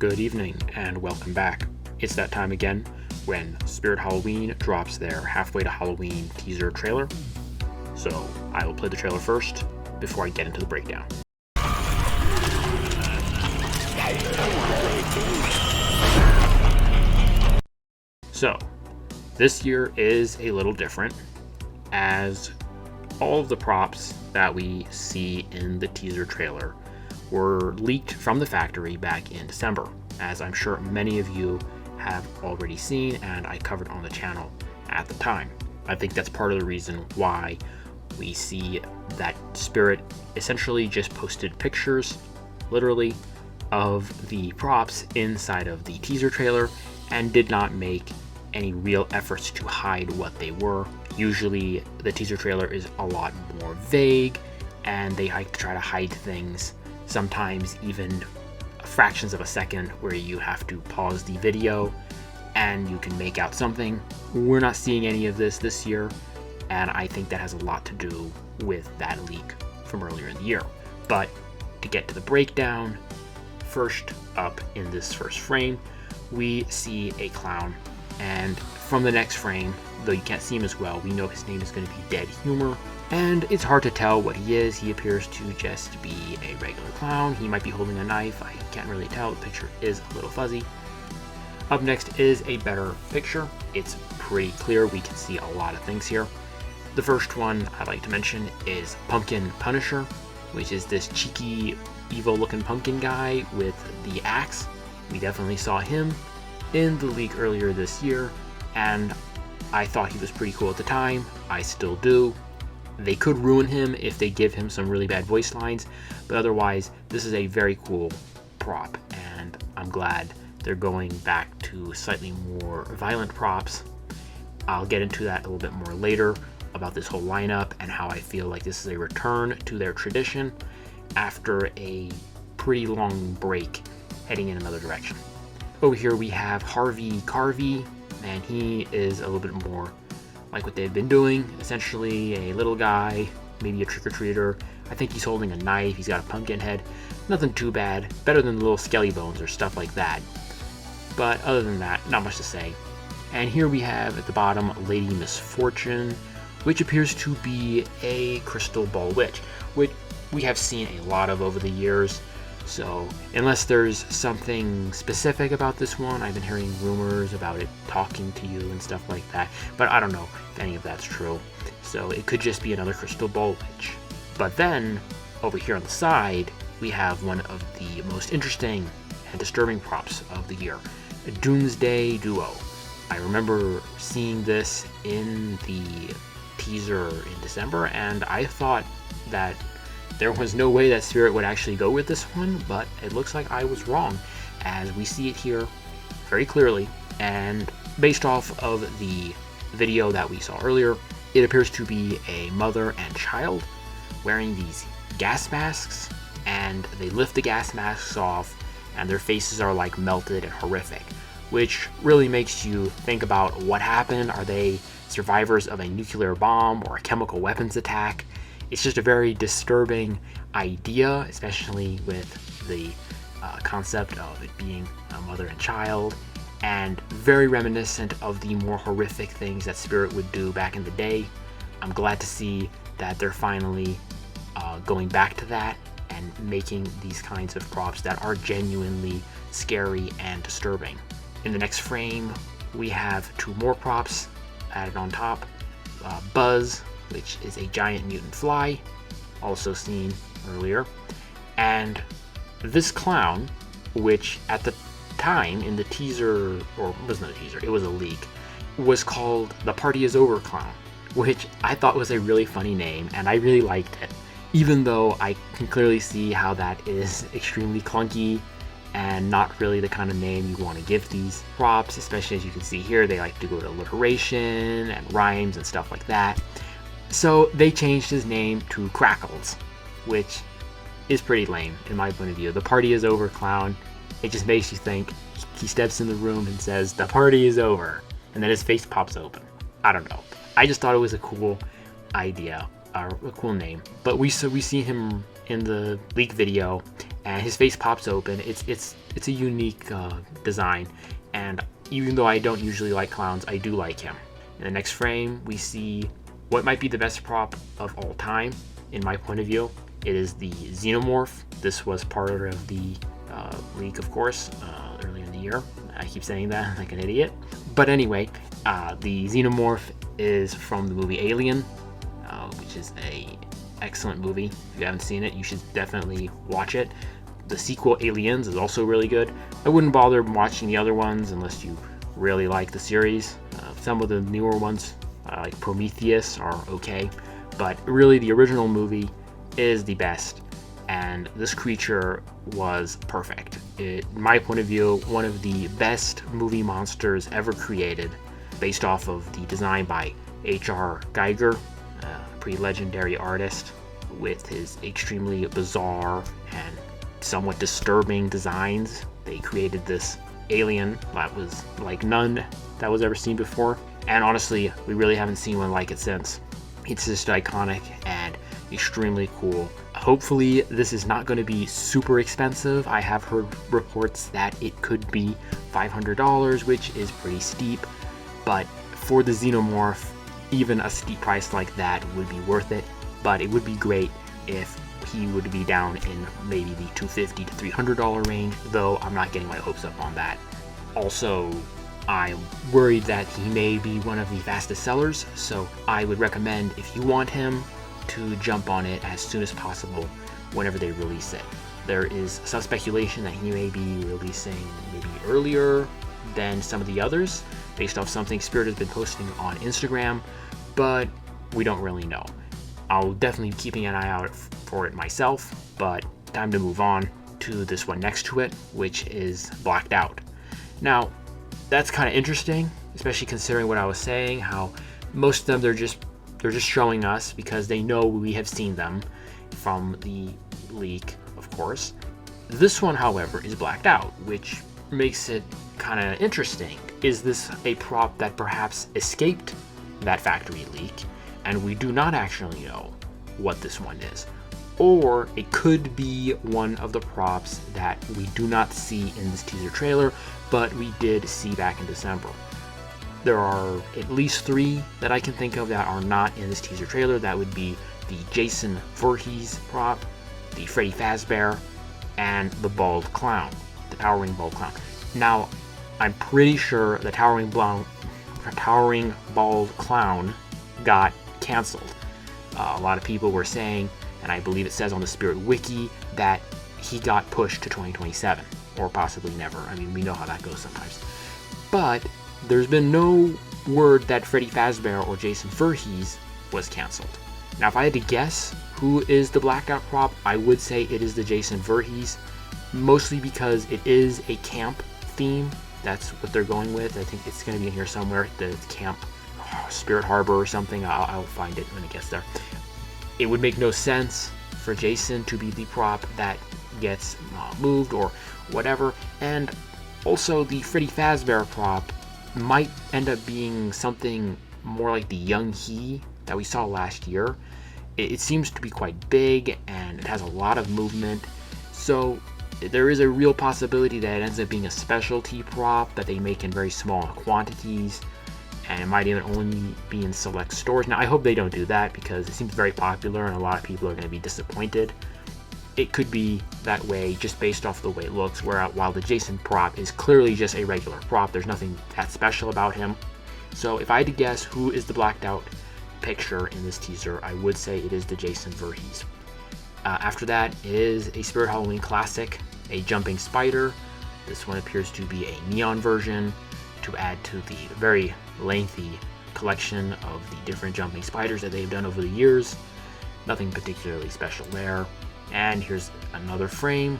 Good evening and welcome back. It's that time again when Spirit Halloween drops their Halfway to Halloween teaser trailer. So I will play the trailer first before I get into the breakdown. So this year is a little different, as all of the props that we see in the teaser trailer were leaked from the factory back in December, as I'm sure many of you have already seen and I covered on the channel at the time. I think that's part of the reason why we see that Spirit essentially just posted pictures, literally, of the props inside of the teaser trailer and did not make any real efforts to hide what they were. Usually the teaser trailer is a lot more vague and they like to try to hide things, sometimes even fractions of a second where you have to pause the video and you can make out something. We're not seeing any of this year, and I think that has a lot to do with that leak from earlier in the year. But to get to the breakdown, first up in this first frame, we see a clown, and from the next frame, though you can't see him as well, we know his name is going to be Dead Humor. And it's hard to tell what he is. He appears to just be a regular clown. He might be holding a knife. I can't really tell. The picture is a little fuzzy. Up next is a better picture. It's pretty clear. We can see a lot of things here. The first one I'd like to mention is Pumpkin Punisher, which is this cheeky, evil-looking pumpkin guy with the axe. We definitely saw him in the leak earlier this year, and I thought he was pretty cool at the time. I still do. They could ruin him if they give him some really bad voice lines, but otherwise, this is a very cool prop, and I'm glad they're going back to slightly more violent props. I'll get into that a little bit more later about this whole lineup and how I feel like this is a return to their tradition after a pretty long break heading in another direction. Over here we have Harvey Carvey, and he is a little bit more like what they've been doing, essentially a little guy, maybe a trick-or-treater. I think he's holding a knife, he's got a pumpkin head. Nothing too bad, better than the little skelly bones or stuff like that. But other than that, not much to say. And here we have at the bottom Lady Misfortune, which appears to be a crystal ball witch, which we have seen a lot of over the years. So unless there's something specific about this one, I've been hearing rumors about it talking to you and stuff like that, but I don't know if any of that's true. So it could just be another crystal ball witch. But then over here on the side, we have one of the most interesting and disturbing props of the year, a Doomsday Duo. I remember seeing this in the teaser in December, and I thought that there was no way that Spirit would actually go with this one, but it looks like I was wrong, as we see it here very clearly. And based off of the video that we saw earlier, it appears to be a mother and child wearing these gas masks, and they lift the gas masks off and their faces are like melted and horrific, which really makes you think about what happened. Are they survivors of a nuclear bomb or a chemical weapons attack? It's just a very disturbing idea, especially with the concept of it being a mother and child, and very reminiscent of the more horrific things that Spirit would do back in the day. I'm glad to see that they're finally going back to that and making these kinds of props that are genuinely scary and disturbing. In the next frame, we have two more props added on top. Buzz, which is a giant mutant fly, also seen earlier. And this clown, which at the time in the teaser, or it wasn't a teaser, it was a leak, was called the Party Is Over Clown, which I thought was a really funny name, and I really liked it. Even though I can clearly see how that is extremely clunky and not really the kind of name you want to give these props, especially as you can see here, they like to go to alliteration and rhymes and stuff like that. So they changed his name to Crackles, which is pretty lame in my point of view. The Party Is Over Clown, it just makes you think. He steps in the room and says, "The party is over," and then his face pops open. I don't know. I just thought it was a cool idea, or a cool name. But we see him in the leak video, and his face pops open. It's a unique design, and even though I don't usually like clowns, I do like him. In the next frame, we see what might be the best prop of all time, in my point of view. It is the Xenomorph. This was part of the leak, of course, earlier in the year. I keep saying that like an idiot. But anyway, the Xenomorph is from the movie Alien, which is a excellent movie. If you haven't seen it, you should definitely watch it. The sequel, Aliens, is also really good. I wouldn't bother watching the other ones unless you really like the series. Some of the newer ones, like Prometheus, are okay. But really, the original movie is the best. And this creature was perfect. In my point of view, one of the best movie monsters ever created, based off of the design by H.R. Geiger, a pretty legendary artist, with his extremely bizarre and somewhat disturbing designs. They created this alien that was like none that was ever seen before, and honestly, we really haven't seen one like it since. It's just iconic and extremely cool. Hopefully this is not going to be super expensive. I have heard reports that it could be $500, which is pretty steep, but for the Xenomorph, even a steep price like that would be worth it. But it would be great if he would be down in maybe the $250 to $300 range, though I'm not getting my hopes up on that. Also, I'm worried that he may be one of the fastest sellers, so I would recommend, if you want him, to jump on it as soon as possible whenever they release it. There is some speculation that he may be releasing maybe earlier than some of the others, based off something Spirit has been posting on Instagram, but we don't really know. I'll definitely be keeping an eye out for it myself, but time to move on to this one next to it, which is Blacked Out. Now, that's kind of interesting, especially considering what I was saying, how most of them they're just showing us because they know we have seen them from the leak, of course. This one, however, is blacked out, which makes it kind of interesting. Is this a prop that perhaps escaped that factory leak, and we do not actually know what this one is? Or it could be one of the props that we do not see in this teaser trailer, but we did see back in December. There are at least 3 that I can think of that are not in this teaser trailer. That would be the Jason Voorhees prop, the Freddy Fazbear, and the Bald Clown, the Towering Bald Clown. Now, I'm pretty sure the Towering Bald Clown got canceled. A lot of people were saying, and I believe it says on the Spirit Wiki, that he got pushed to 2027, or possibly never. I mean, we know how that goes sometimes. But there's been no word that Freddy Fazbear or Jason Voorhees was canceled. Now, if I had to guess who is the blacked out prop, I would say it is the Jason Voorhees, mostly because it is a camp theme. That's what they're going with. I think it's going to be in here somewhere, the camp, Spirit Harbor or something. I'll find it when it gets there. It would make no sense for Jason to be the prop that gets moved or whatever. And also the Freddy Fazbear prop might end up being something more like the Young He that we saw last year. It seems to be quite big and it has a lot of movement. So there is a real possibility that it ends up being a specialty prop that they make in very small quantities, and it might even only be in select stores. Now, I hope they don't do that because it seems very popular and a lot of people are going to be disappointed. It could be that way just based off the way it looks, while the Jason prop is clearly just a regular prop. There's nothing that special about him. So if I had to guess who is the blacked out picture in this teaser, I would say it is the Jason Voorhees. After that is a Spirit Halloween classic, a jumping spider. This one appears to be a neon version to add to the very lengthy collection of the different jumping spiders that they've done over the years. Nothing particularly special there. And here's another frame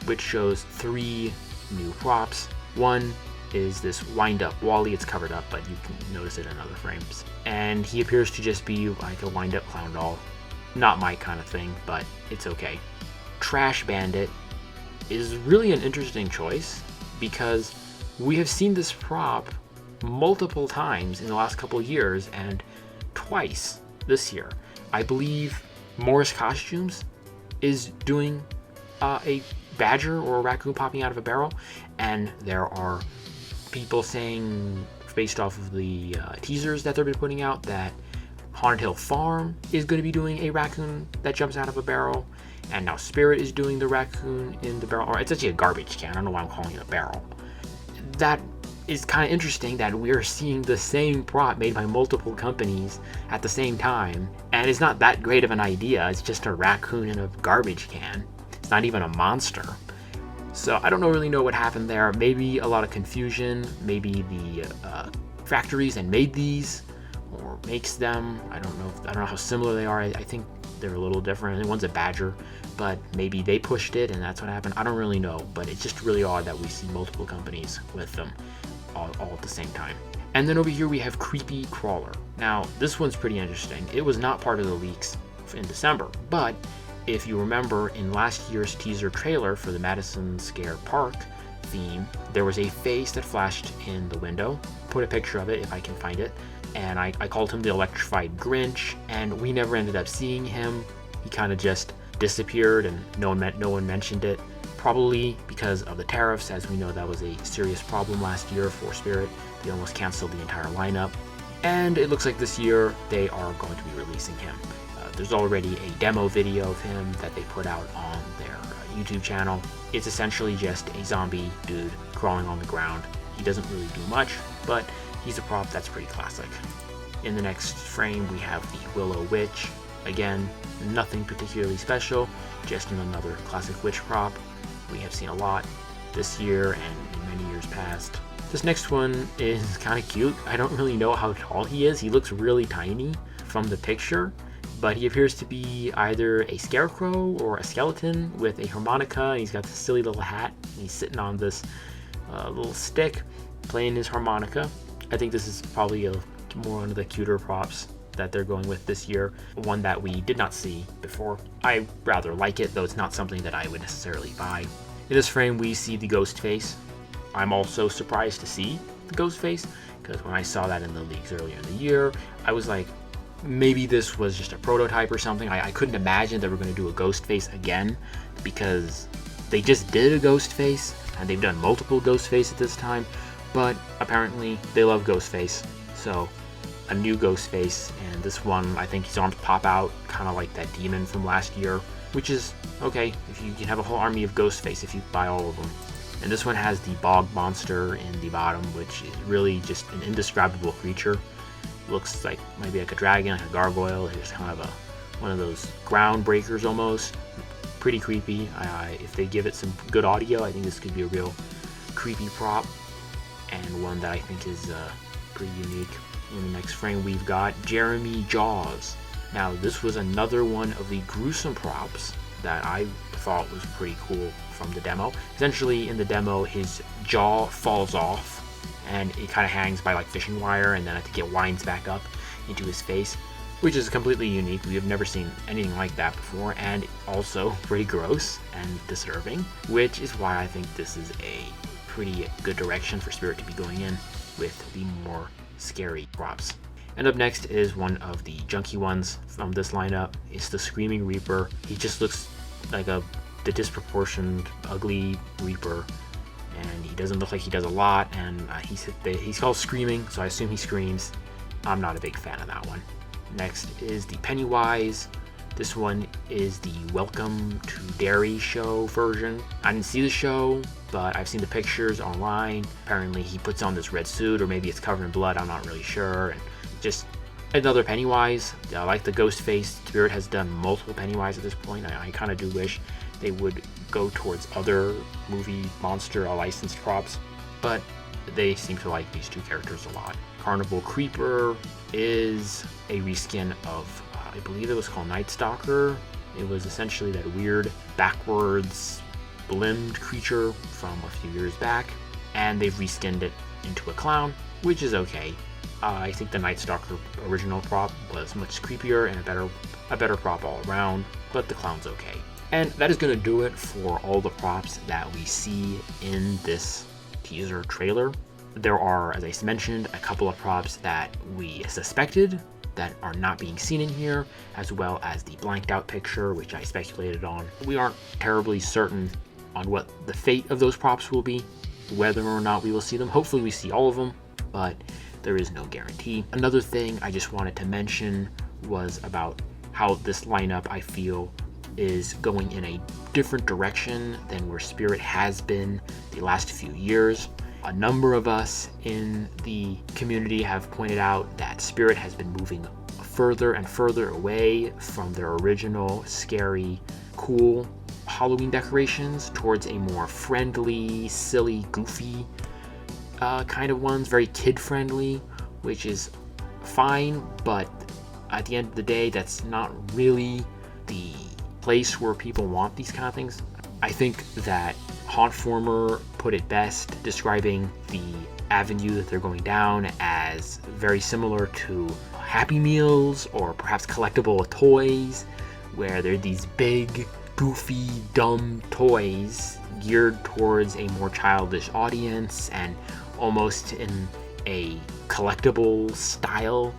which shows 3 new props. One is this wind-up Wally. It's covered up, but you can notice it in other frames. And he appears to just be like a wind-up clown doll. Not my kind of thing, but it's okay. Trash Bandit is really an interesting choice because we have seen this prop multiple times in the last couple of years and twice this year. I believe Morris Costumes is doing a badger or a raccoon popping out of a barrel, and there are people saying, based off of the teasers that they've been putting out, that Haunted Hill Farm is going to be doing a raccoon that jumps out of a barrel, and now Spirit is doing the raccoon in the barrel, or it's actually a garbage can. I don't know why I'm calling it a barrel. That is kind of interesting that we're seeing the same prop made by multiple companies at the same time, and it's not that great of an idea. It's just a raccoon in a garbage can. It's not even a monster. So I don't really know what happened there. Maybe a lot of confusion. Maybe the factories that made these or makes them, I don't know how similar they are. I think they're a little different. One's a badger, but maybe they pushed it and that's what happened. I don't really know, but it's just really odd that we see multiple companies with them all at the same time. And then over here we have Creepy Crawler. Now this one's pretty interesting. It was not part of the leaks in December, but if you remember in last year's teaser trailer for the Madison Square Park theme, there was a face that flashed in the window. Put a picture of it if I can find it. And I called him the Electrified Grinch, and we never ended up seeing him. He kind of just disappeared and no one mentioned it. Probably because of the tariffs, as we know that was a serious problem last year for Spirit. They almost canceled the entire lineup. And it looks like this year they are going to be releasing him. There's already a demo video of him that they put out on their YouTube channel. It's essentially just a zombie dude crawling on the ground. He doesn't really do much, but he's a prop that's pretty classic. In the next frame, we have the Willow Witch. Again, nothing particularly special, just another classic witch prop. We have seen a lot this year and in many years past. This next one is kind of cute. I don't really know how tall he is. He looks really tiny from the picture, but he appears to be either a scarecrow or a skeleton with a harmonica, and he's got this silly little hat. He's sitting on this little stick playing his harmonica. I think this is probably more one of the cuter props that they're going with this year, one that we did not see before. I rather like it, though it's not something that I would necessarily buy. In this frame, we see the ghost face. I'm also surprised to see the ghost face, because when I saw that in the leaks earlier in the year, I was like, maybe this was just a prototype or something. I couldn't imagine they were going to do a ghost face again, because they just did a ghost face, and they've done multiple ghost face at this time, but apparently they love ghost face. So a new ghost face, and this one, I think his arms pop out kind of like that demon from last year, which is okay. If you can have a whole army of ghost face if you buy all of them. And this one has the bog monster in the bottom, which is really just an indescribable creature. Looks like maybe like a dragon, like a gargoyle. It's kind of one of those ground breakers almost. Pretty creepy. If they give it some good audio, I think this could be a real creepy prop, and one that I think is pretty unique. In the next frame, we've got Jeremy Jaws. Now, this was another one of the gruesome props that I thought was pretty cool from the demo. Essentially, in the demo, his jaw falls off, and it kind of hangs by like fishing wire, and then I think it winds back up into his face, which is completely unique. We have never seen anything like that before, and also pretty gross and disturbing, which is why I think this is a pretty good direction for Spirit to be going in with the more scary props. And up next is one of the junky ones from this lineup. It's the Screaming Reaper. He just looks like the disproportioned, ugly Reaper, and he doesn't look like he does a lot, and he's called Screaming, so I assume he screams. I'm not a big fan of that one. Next is the Pennywise. This one is the Welcome to Derry show version. I didn't see the show, but I've seen the pictures online. Apparently he puts on this red suit, or maybe it's covered in blood, I'm not really sure. And just another Pennywise. Like the ghost face, Spirit has done multiple Pennywise at this point. I kind of do wish they would go towards other movie monster licensed props, but they seem to like these two characters a lot. Carnival Creeper is a reskin of, I believe it was called Night Stalker. It was essentially that weird backwards limbed creature from a few years back, and they've reskinned it into a clown, which is okay. I think the Night Stalker original prop was much creepier and a better prop all around, but the clown's okay. And that is going to do it for all the props that we see in this teaser trailer. There are, as I mentioned, a couple of props that we suspected that are not being seen in here, as well as the blanked out picture, which I speculated on. We aren't terribly certain on what the fate of those props will be, whether or not we will see them. Hopefully we see all of them, but there is no guarantee. Another thing I just wanted to mention was about how this lineup, I feel, is going in a different direction than where Spirit has been the last few years. A number of us in the community have pointed out that Spirit has been moving further and further away from their original scary, cool Halloween decorations towards a more friendly, silly, goofy kind of ones, very kid-friendly, which is fine, but at the end of the day, that's not really the place where people want these kind of things. I think that Hauntformer put it best, describing the avenue that they're going down as very similar to Happy Meals or perhaps collectible toys, where they're these big, goofy, dumb toys geared towards a more childish audience and almost in a collectible style.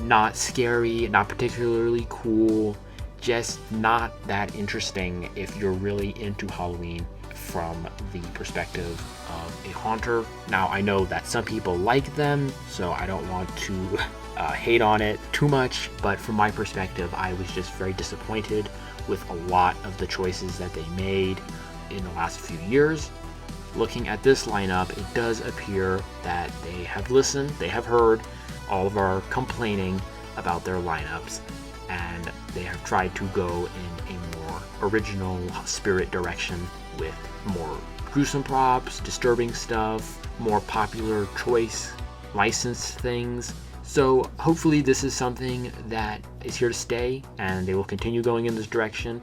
Not scary, not particularly cool, just not that interesting if you're really into Halloween from the perspective of a haunter. Now, I know that some people like them, so I don't want to hate on it too much, but from my perspective, I was just very disappointed with a lot of the choices that they made in the last few years. Looking at this lineup, it does appear that they have listened, they have heard all of our complaining about their lineups, and they have tried to go in a more original Spirit direction with more gruesome props, disturbing stuff, more popular choice licensed things. So hopefully this is something that is here to stay, and they will continue going in this direction.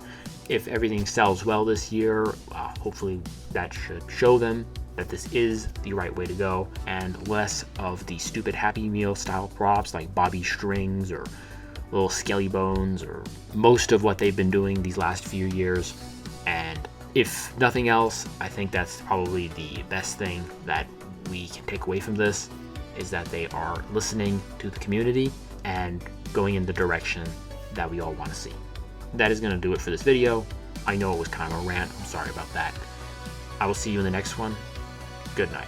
If everything sells well this year, hopefully that should show them that this is the right way to go, and less of the stupid Happy Meal style props like bobby strings or little skelly bones, or most of what they've been doing these last few years. And if nothing else, I think that's probably the best thing that we can take away from this, is that they are listening to the community and going in the direction that we all want to see. That is going to do it for this video. I know it was kind of a rant. I'm sorry about that. I will see you in the next one. Good night.